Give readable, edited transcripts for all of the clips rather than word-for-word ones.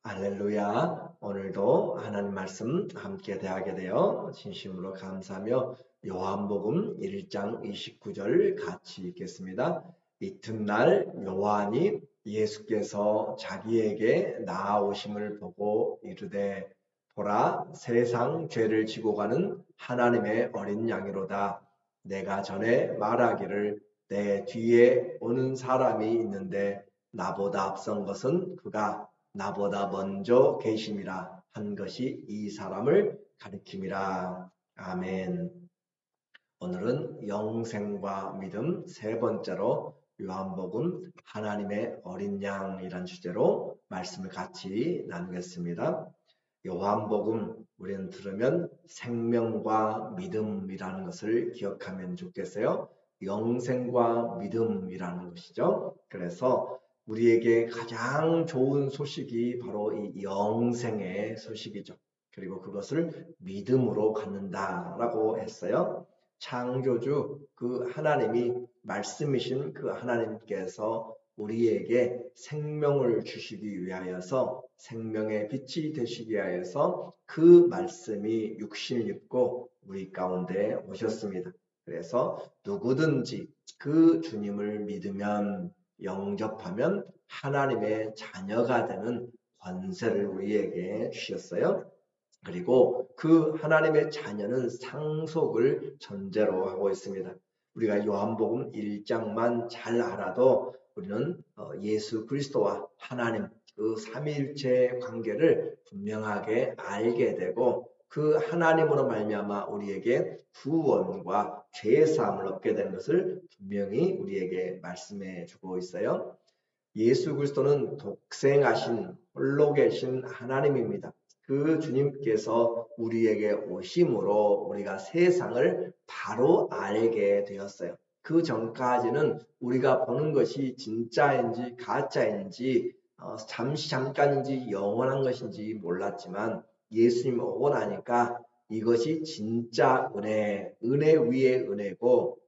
할렐루야. 오늘도 하나님 말씀 함께 대하게 되어 진심으로 감사하며 요한복음 1장 29절 같이 읽겠습니다. 이튿날 요한이 예수께서 자기에게 나아오심을 보고 이르되 보라 세상 죄를 지고 가는 하나님의 어린 양이로다. 내가 전에 말하기를 내 뒤에 오는 사람이 있는데 나보다 앞선 것은 그가 나보다 먼저 계심이라 한 것이 이 사람을 가리킴이라. 아멘. 오늘은 영생과 믿음 세 번째로 요한복음 하나님의 어린 양이란 주제로 말씀을 같이 나누겠습니다. 요한복음 우리는 들으면 생명과 믿음이라는 것을 기억하면 좋겠어요. 영생과 믿음이라는 것이죠. 그래서 우리에게 가장 좋은 소식이 바로 이 영생의 소식이죠. 그리고 그것을 믿음으로 갖는다라고 했어요. 창조주 그 하나님이 말씀이신 그 하나님께서 우리에게 생명을 주시기 위하여서 생명의 빛이 되시기 위하여서 그 말씀이 육신을 입고 우리 가운데 오셨습니다. 그래서 누구든지 그 주님을 믿으면 영접하면 하나님의 자녀가 되는 권세를 우리에게 주셨어요. 그리고 그 하나님의 자녀는 상속을 전제로 하고 있습니다. 우리가 요한복음 1장만 잘 알아도 우리는 예수 그리스도와 하나님 그 삼위일체 관계를 분명하게 알게 되고 그 하나님으로 말미암아 우리에게 구원과 죄 사함을 얻게 되는 것을 분명히 우리에게 말씀해 주고 있어요. 예수 그리스도는 독생하신 홀로 계신 하나님입니다. 그 주님께서 우리에게 오심으로 우리가 세상을 바로 알게 되었어요. 그 전까지는 우리가 보는 것이 진짜인지 가짜인지 잠시 잠깐인지 영원한 것인지 몰랐지만 예수님 오고 나니까 이것이 진짜 은혜 위에 은혜고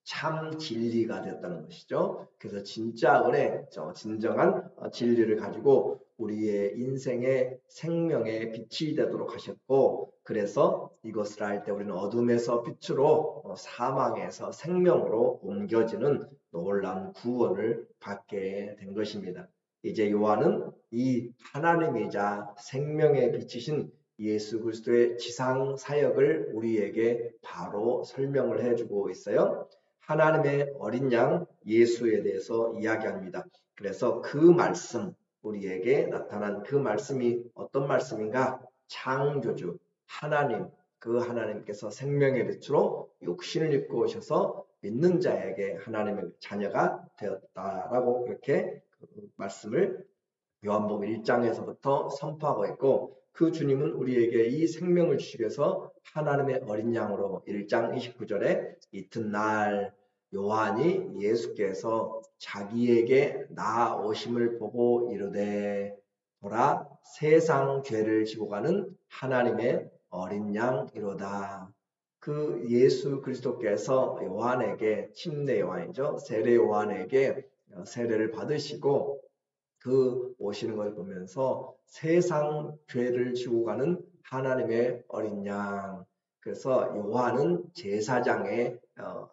참 진리가 되었다는 것이죠. 그래서 진짜 은혜, 진정한 진리를 가지고 우리의 인생의 생명의 빛이 되도록 하셨고, 그래서 이것을 알 때 우리는 어둠에서 빛으로 사망에서 생명으로 옮겨지는 놀라운 구원을 받게 된 것입니다. 이제 요한은 이 하나님이자 생명의 빛이신 예수 그리스도의 지상 사역을 우리에게 바로 설명을 해주고 있어요. 하나님의 어린 양 예수에 대해서 이야기합니다. 그래서 그 말씀, 우리에게 나타난 그 말씀이 어떤 말씀인가? 창조주 하나님, 그 하나님께서 생명의 빛으로 육신을 입고 오셔서 믿는 자에게 하나님의 자녀가 되었다라고 그렇게 말씀을 요한복음 1장에서부터 선포하고 있고, 그 주님은 우리에게 이 생명을 주시기 위해서 하나님의 어린 양으로 1장 29절에 이튿날 요한이 예수께서 자기에게 나아오심을 보고 이르되 보라 세상 죄를 지고 가는 하나님의 어린 양이로다. 그 예수 그리스도께서 요한에게 침례 요한이죠. 세례 요한에게 세례를 받으시고 그 오시는 걸 보면서 세상 죄를 지고 가는 하나님의 어린 양. 그래서 요한은 제사장의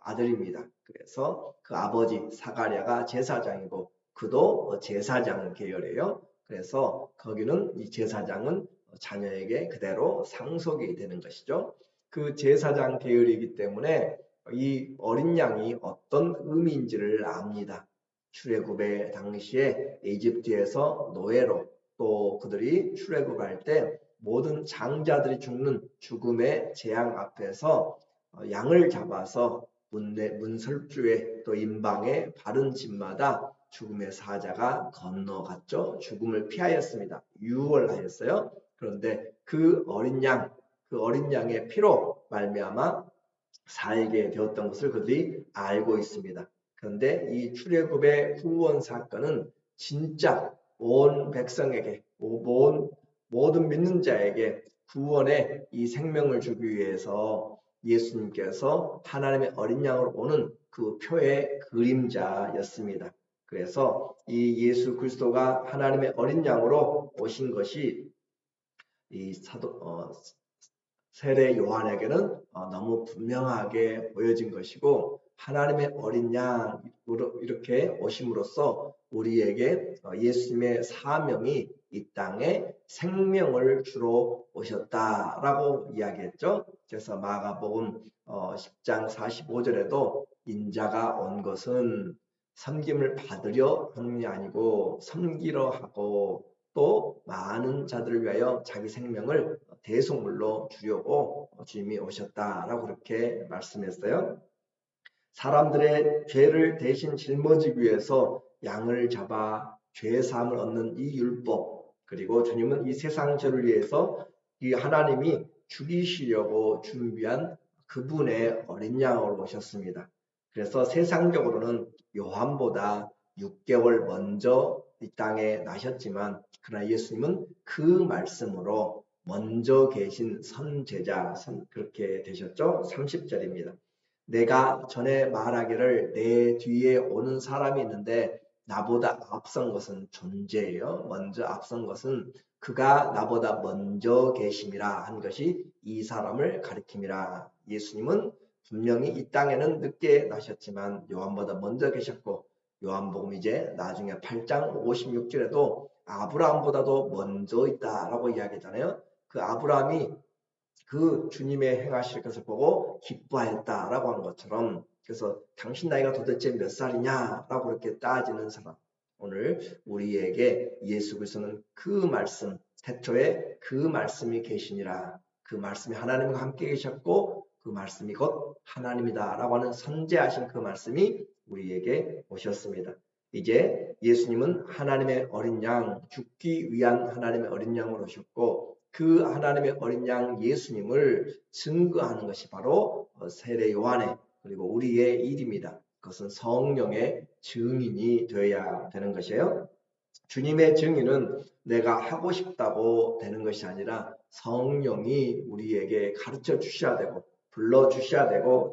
아들입니다. 그래서 그 아버지 사가랴가 제사장이고 그도 제사장 계열이에요. 그래서 거기는 이 제사장은 자녀에게 그대로 상속이 되는 것이죠. 그 제사장 계열이기 때문에 이 어린 양이 어떤 의미인지를 압니다. 출애굽의 당시에 이집트에서 노예로 또 그들이 출애굽할 때 모든 장자들이 죽는 죽음의 재앙 앞에서 양을 잡아서 문설주에 또 임방에 바른 집마다 죽음의 사자가 건너갔죠. 죽음을 피하였습니다. 유월하였어요. 그런데 그 어린 양의 피로 말미암아 살게 되었던 것을 그들이 알고 있습니다. 그런데 이 출애굽의 후원 사건은 진짜 온 백성에게 모든 믿는 자에게 구원의 이 생명을 주기 위해서 예수님께서 하나님의 어린 양으로 오는 그 표의 그림자였습니다. 그래서 이 예수 그리스도가 하나님의 어린 양으로 오신 것이 이 세례 요한에게는 너무 분명하게 보여진 것이고, 하나님의 어린 양으로 이렇게 오심으로써 우리에게 예수님의 사명이 이 땅에 생명을 주러 오셨다라고 이야기했죠. 그래서 마가복음 10장 45절에도 인자가 온 것은 섬김을 받으려 하는 게 아니고 섬기러 하고 또 많은 자들을 위하여 자기 생명을 대속물로 주려고 주님이 오셨다라고 그렇게 말씀했어요. 사람들의 죄를 대신 짊어지기 위해서 양을 잡아 죄 사함을 얻는 이 율법, 그리고 주님은 이 세상 죄를 위해서 이 하나님이 죽이시려고 준비한 그분의 어린 양으로 오셨습니다. 그래서 세상적으로는 요한보다 6개월 먼저 이 땅에 나셨지만, 그러나 예수님은 그 말씀으로 먼저 계신 선제자, 그렇게 되셨죠. 30절입니다. 내가 전에 말하기를 내 뒤에 오는 사람이 있는데 나보다 앞선 것은 존재예요. 먼저 앞선 것은 그가 나보다 먼저 계심이라 한 것이 이 사람을 가리킴이라. 예수님은 분명히 이 땅에는 늦게 나셨지만 요한보다 먼저 계셨고, 요한복음 이제 나중에 8장 56절에도 아브라함보다도 먼저 있다라고 이야기하잖아요. 그 아브라함이 그 주님의 행하실 것을 보고 기뻐하였다라고 한 것처럼, 그래서 당신 나이가 도대체 몇 살이냐라고 이렇게 따지는 사람, 오늘 우리에게 예수 그리스도는 그 말씀, 태초에 그 말씀이 계시니라, 그 말씀이 하나님과 함께 계셨고 그 말씀이 곧 하나님이다라고 하는 선제하신 그 말씀이 우리에게 오셨습니다. 이제 예수님은 하나님의 어린 양, 죽기 위한 하나님의 어린 양으로 오셨고, 그 하나님의 어린 양 예수님을 증거하는 것이 바로 세례 요한의, 그리고 우리의 일입니다. 그것은 성령의 증인이 되어야 되는 것이에요. 주님의 증인은 내가 하고 싶다고 되는 것이 아니라 성령이 우리에게 가르쳐 주셔야 되고 불러 주셔야 되고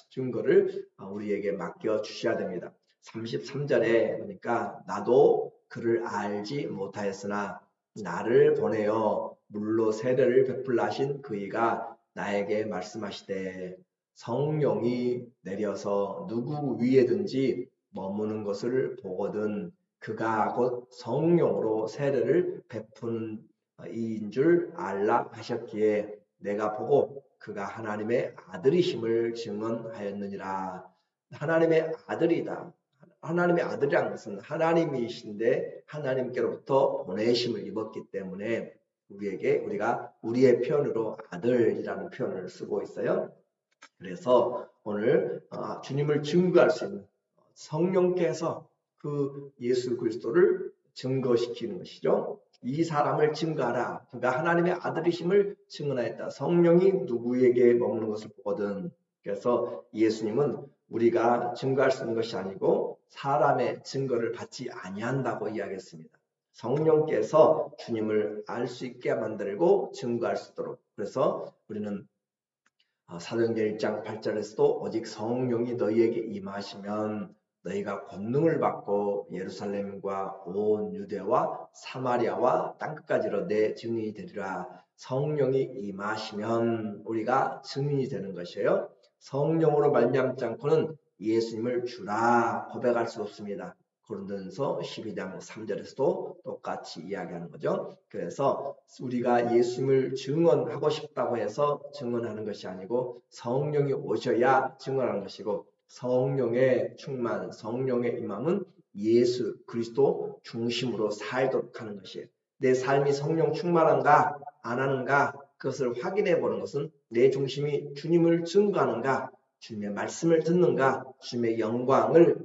증거를 우리에게 맡겨 주셔야 됩니다. 33절에 보니까 나도 그를 알지 못하였으나 나를 보내어 물로 세례를 베풀라 하신 그이가 나에게 말씀하시되, 성령이 내려서 누구 위에든지 머무는 것을 보거든 그가 곧 성령으로 세례를 베푸는 이인 줄 알라 하셨기에 내가 보고 그가 하나님의 아들이심을 증언하였느니라. 하나님의 아들이다. 하나님의 아들이라는 것은 하나님이신데 하나님께로부터 보내심을 입었기 때문에 우리가 우리의 표현으로 아들이라는 표현을 쓰고 있어요. 그래서 오늘 주님을 증거할 수 있는 성령께서 그 예수 그리스도를 증거시키는 것이죠. 이 사람을 증거하라. 그가 하나님의 아들이심을 증언하였다. 성령이 누구에게 머무는 것을 보거든. 그래서 예수님은 우리가 증거할 수 있는 것이 아니고 사람의 증거를 받지 아니한다고 이야기했습니다. 성령께서 주님을 알 수 있게 만들고 증거할 수 있도록. 그래서 우리는 사도행전 1장 8절에서도 오직 성령이 너희에게 임하시면 너희가 권능을 받고 예루살렘과 온 유대와 사마리아와 땅끝까지로 내 증인이 되리라. 성령이 임하시면 우리가 증인이 되는 것이에요. 성령으로 말미암지 않고는 예수님을 주라 고백할 수 없습니다. 고린도전서 12장 3절에서도 똑같이 이야기하는 거죠. 그래서 우리가 예수님을 증언하고 싶다고 해서 증언하는 것이 아니고 성령이 오셔야 증언하는 것이고, 성령의 충만, 성령의 임함은 예수 그리스도 중심으로 살도록 하는 것이에요. 내 삶이 성령 충만한가 안 하는가 그것을 확인해 보는 것은 내 중심이 주님을 증거하는가, 주님의 말씀을 듣는가, 주님의 영광을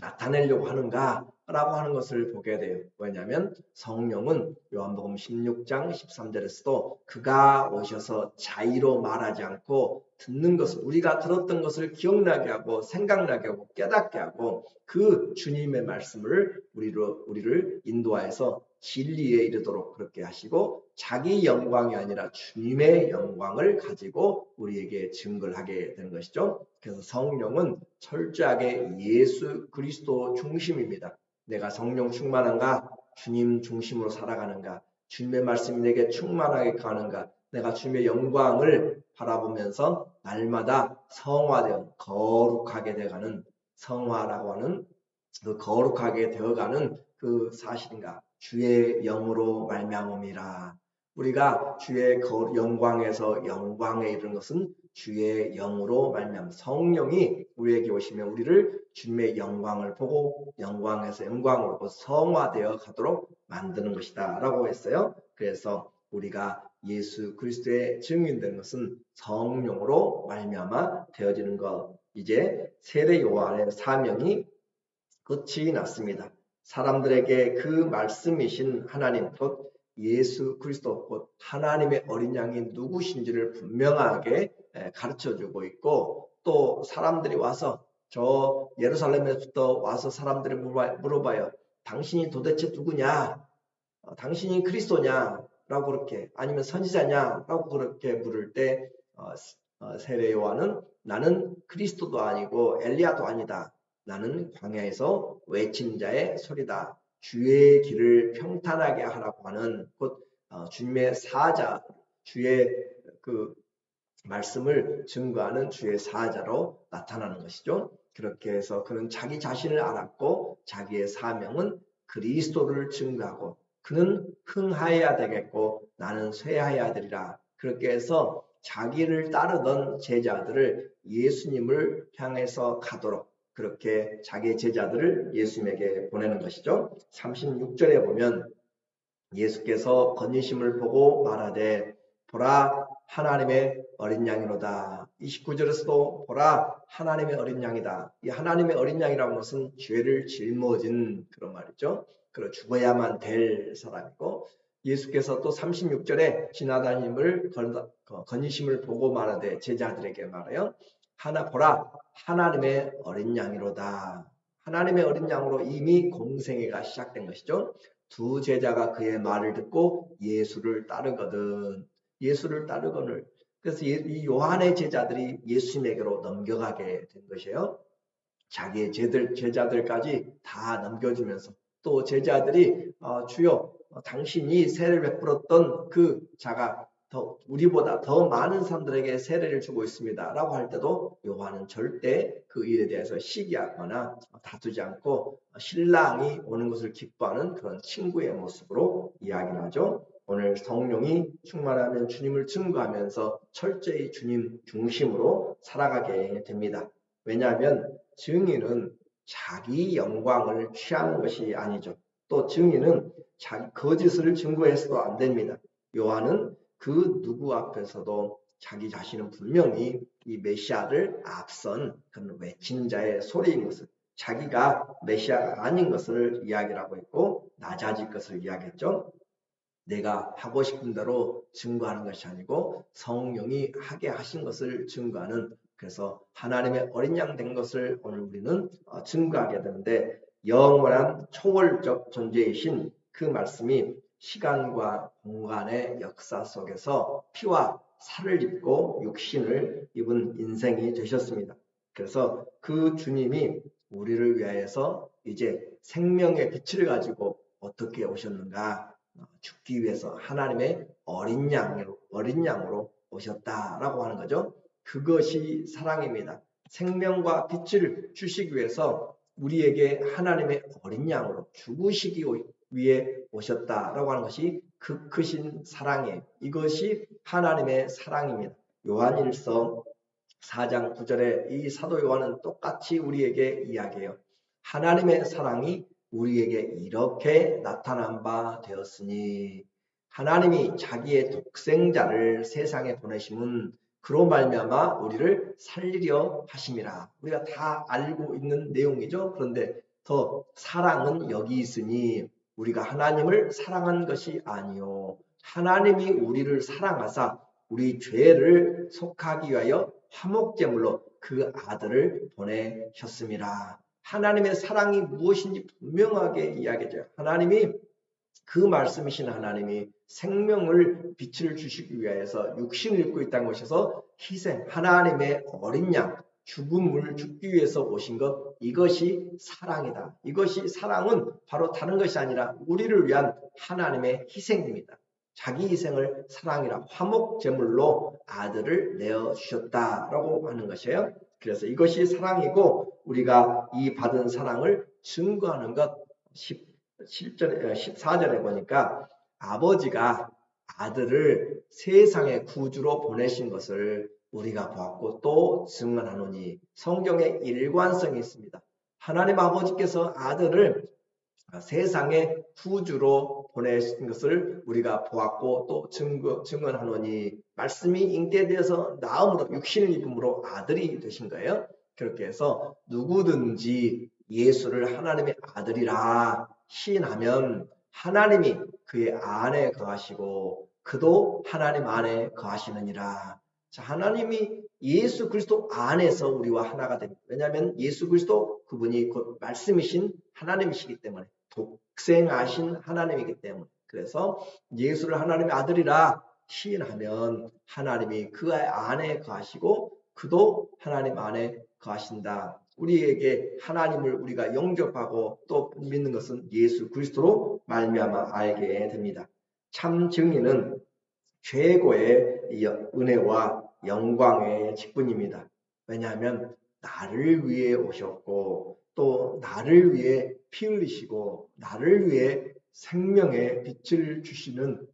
나타내려고 하는가 라고 하는 것을 보게 돼요. 왜냐하면 성령은 요한복음 16장 13절에서도 그가 오셔서 자의로 말하지 않고 듣는 것을, 우리가 들었던 것을 기억나게 하고 생각나게 하고 깨닫게 하고 그 주님의 말씀을 우리를 인도하여서 진리에 이르도록 그렇게 하시고, 자기 영광이 아니라 주님의 영광을 가지고 우리에게 증거를 하게 되는 것이죠. 그래서 성령은 철저하게 예수 그리스도 중심입니다. 내가 성령 충만한가? 주님 중심으로 살아가는가? 주님의 말씀이 내게 충만하게 가는가? 내가 주님의 영광을 바라보면서 날마다 성화되어 거룩하게 되어가는, 성화라고 하는 그 거룩하게 되어가는 그 사실인가? 주의 영으로 말미암음이라. 우리가 주의 영광에서 영광에 이르는 것은 주의 영으로 말미암아 성령이 우리에게 오시면 우리를 주님의 영광을 보고 영광에서 영광으로 성화되어 가도록 만드는 것이다 라고 했어요. 그래서 우리가 예수 그리스도의 증인되는 것은 성령으로 말미암아 되어지는 것. 이제 세례 요한의 사명이 끝이 났습니다. 사람들에게 그 말씀이신 하나님 곧 예수 그리스도 곧 하나님의 어린 양이 누구신지를 분명하게 가르쳐주고 있고, 또 사람들이 와서 저 예루살렘에서부터 와서 사람들이 물어봐요. 당신이 도대체 누구냐? 당신이 그리스도냐? 라고 그렇게, 아니면 선지자냐? 라고 그렇게 물을 때 세례 요한은 나는 그리스도도 아니고 엘리야도 아니다. 나는 광야에서 외친 자의 소리다. 주의 길을 평탄하게 하라고 하는 곧 주님의 사자, 주의 그 말씀을 증거하는 주의 사자로 나타나는 것이죠. 그렇게 해서 그는 자기 자신을 알았고 자기의 사명은 그리스도를 증거하고 그는 흥하여야 되겠고 나는 쇠하여야 되리라. 그렇게 해서 자기를 따르던 제자들을 예수님을 향해서 가도록 그렇게 자기의 제자들을 예수님에게 보내는 것이죠. 36절에 보면 예수께서 건지심을 보고 말하되 보라 하나님의 어린 양이로다. 29절에서도 보라 하나님의 어린 양이다. 이 하나님의 어린 양이라는 것은 죄를 짊어진 그런 말이죠. 그리고 죽어야만 될 사람이고, 예수께서 또 36절에 지나다님을 건지심을 보고 말하되 제자들에게 말해요. 보라 하나님의 어린 양이로다. 하나님의 어린 양으로 이미 공생애가 시작된 것이죠. 두 제자가 그의 말을 듣고 예수를 따르거든. 예수를 따르거늘. 그래서 이 요한의 제자들이 예수님에게로 넘겨가게 된 것이에요. 자기의 제자들까지 다 넘겨주면서 또 제자들이 주여 당신이 세례를 베풀었던 그 자가 우리보다 더 많은 사람들에게 세례를 주고 있습니다 라고 할 때도 요한은 절대 그 일에 대해서 시기하거나 다투지 않고 신랑이 오는 것을 기뻐하는 그런 친구의 모습으로 이야기를 하죠. 오늘 성령이 충만하면 주님을 증거하면서 철저히 주님 중심으로 살아가게 됩니다. 왜냐하면 증인은 자기 영광을 취하는 것이 아니죠. 또 증인은 자기 거짓을 증거해서도 안 됩니다. 요한은 그 누구 앞에서도 자기 자신은 분명히 이 메시아를 앞선 그런 외친 자의 소리인 것을, 자기가 메시아가 아닌 것을 이야기를 하고 있고 낮아질 것을 이야기했죠. 내가 하고 싶은 대로 증거하는 것이 아니고 성령이 하게 하신 것을 증거하는, 그래서 하나님의 어린 양 된 것을 오늘 우리는 증거하게 되는데, 영원한 초월적 존재이신 그 말씀이 시간과 공간의 역사 속에서 피와 살을 입고 육신을 입은 인생이 되셨습니다. 그래서 그 주님이 우리를 위하여서 이제 생명의 빛을 가지고 어떻게 오셨는가? 죽기 위해서 하나님의 어린 양으로 오셨다라고 하는 거죠. 그것이 사랑입니다. 생명과 빛을 주시기 위해서 우리에게 하나님의 어린 양으로 죽으시기 위해 오셨다라고 하는 것이 그 크신 사랑이에요. 이것이 하나님의 사랑입니다. 요한일서 4장 9절에 이 사도 요한은 똑같이 우리에게 이야기해요. 하나님의 사랑이 우리에게 이렇게 나타난 바 되었으니, 하나님이 자기의 독생자를 세상에 보내심은 그로 말미암아 우리를 살리려 하심이라. 우리가 다 알고 있는 내용이죠. 그런데 더 사랑은 여기 있으니 우리가 하나님을 사랑한 것이 아니요 하나님이 우리를 사랑하사 우리 죄를 속하기 위하여 화목제물로 그 아들을 보내셨습니다. 하나님의 사랑이 무엇인지 분명하게 이야기해줘요. 하나님이 그 말씀이신 하나님이 생명을 빛을 주시기 위해서 육신을 입고 이 땅에 오셔서 희생, 하나님의 어린 양, 죽음을 죽기 위해서 오신 것, 이것이 사랑이다. 이것이 사랑은 바로 다른 것이 아니라 우리를 위한 하나님의 희생입니다. 자기 희생을 사랑이라 화목제물로 아들을 내어주셨다라고 하는 것이에요. 그래서 이것이 사랑이고 우리가 이 받은 사랑을 증거하는 것 14절에 보니까 아버지가 아들을 세상의 구주로 보내신 것을 우리가 보았고 또 증언하노니 성경에 일관성이 있습니다. 하나님 아버지께서 아들을 세상의 구주로 보내신 것을 우리가 보았고 또 증언하노니 말씀이 잉태되어서 나음으로 육신을 입음으로 아들이 되신 거예요. 그렇게 해서 누구든지 예수를 하나님의 아들이라 시인하면 하나님이 그의 안에 거하시고 그도 하나님 안에 거하시느니라. 자, 하나님이 예수 그리스도 안에서 우리와 하나가 됩니다. 왜냐하면 예수 그리스도 그분이 곧 말씀이신 하나님이시기 때문에 독생하신 하나님이기 때문에 그래서 예수를 하나님의 아들이라 시인하면 하나님이 그 안에 거하시고 그도 하나님 안에 거하신다. 우리에게 하나님을 우리가 영접하고 또 믿는 것은 예수 그리스도로 말미암아 알게 됩니다. 참 증인은 최고의 은혜와 영광의 직분입니다. 왜냐하면 나를 위해 오셨고 또 나를 위해 피 흘리시고 나를 위해 생명의 빛을 주시는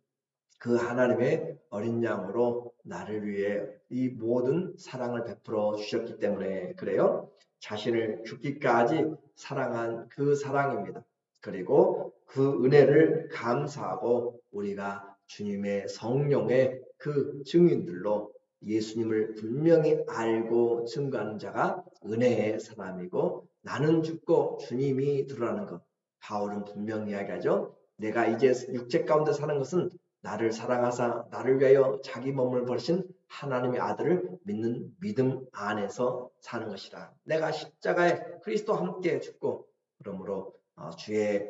그 하나님의 어린 양으로 나를 위해 이 모든 사랑을 베풀어 주셨기 때문에 그래요. 자신을 죽기까지 사랑한 그 사랑입니다. 그리고 그 은혜를 감사하고 우리가 주님의 성령의 그 증인들로 예수님을 분명히 알고 증거하는 자가 은혜의 사람이고 나는 죽고 주님이 드러나는 것. 바울은 분명히 이야기하죠. 내가 이제 육체 가운데 사는 것은 나를 사랑하사 나를 위하여 자기 몸을 버리신 하나님의 아들을 믿는 믿음 안에서 사는 것이라. 내가 십자가에 그리스도와 함께 죽고 그러므로 주의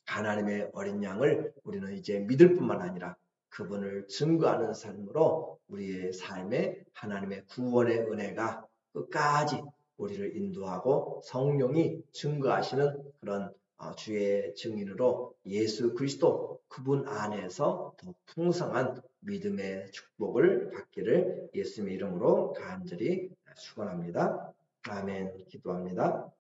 하나님의 어린 양을 우리는 이제 믿을 뿐만 아니라 그분을 증거하는 삶으로 우리의 삶에 하나님의 구원의 은혜가 끝까지 우리를 인도하고 성령이 증거하시는 그런 주의 증인으로 예수 그리스도 그분 안에서 더 풍성한 믿음의 축복을 받기를 예수님의 이름으로 간절히 축원합니다. 아멘. 기도합니다.